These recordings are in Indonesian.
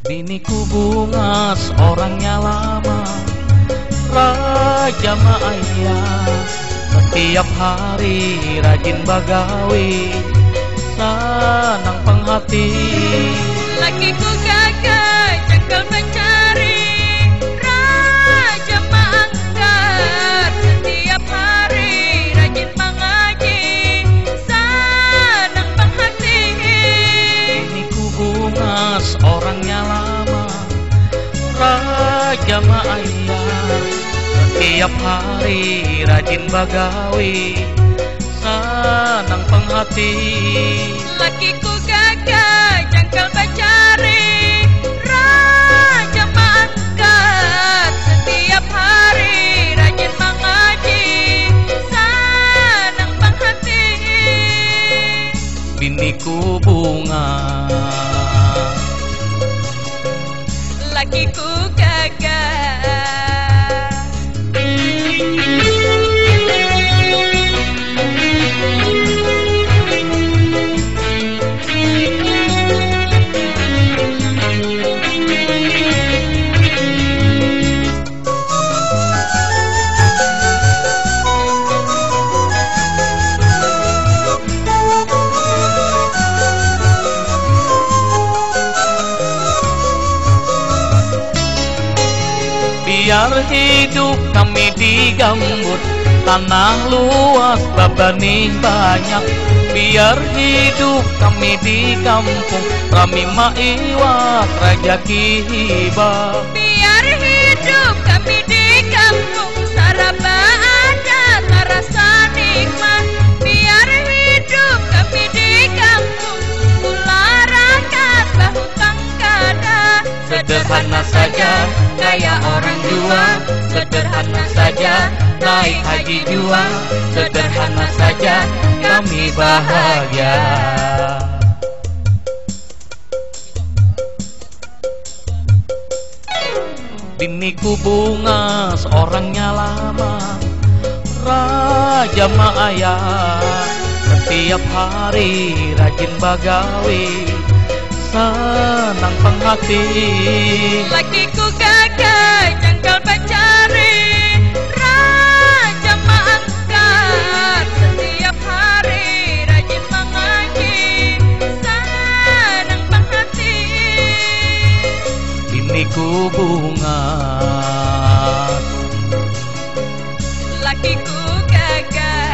Biniku bungas, orangnya lama, Raja Maya. Setiap hari rajin bagawi, senang penghati. Lakiku gagah, cakal mencari, Raja Manggar. Setiap hari rajin mengaji, senang penghati. Biniku bungas, orangnya lama, Raja Maya. Setiap hari rajin bagawi, senang penghati. Lakiku gagah, cakal mencari, Raja Manggar. Setiap hari rajin mengaji, senang penghati. Biniku bunga, Lakiku gagah. biar hidup kami di gambut, tanah luas bebenih banyak. Biar hidup kami di kampung, rami maiwat rajaki hibah. Biar hidup kami di kampung, saraba ada terasa nikmat. Biar hidup kami di kampung, pula rakyat bahu tangkada. Sederhana saja gaya orang jua, sederhana saja naik haji jua, sederhana saja kami bahagia. Biniku bungas, orangnya lama, Raja Maya. Setiap hari rajin bagawi, senang penghati. Lakiku gagah, jangkal pencari, Raja Manggar. Setiap hari rajin mengaji, senang penghati. Biniku bunga, Lakiku gagah.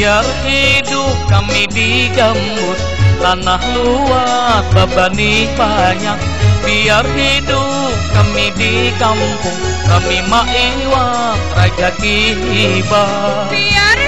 biar hidup kami di gambut, tanah luas bebenih banyak. Biar hidup kami di kampung, kami maiwat rajaki hibah. Biar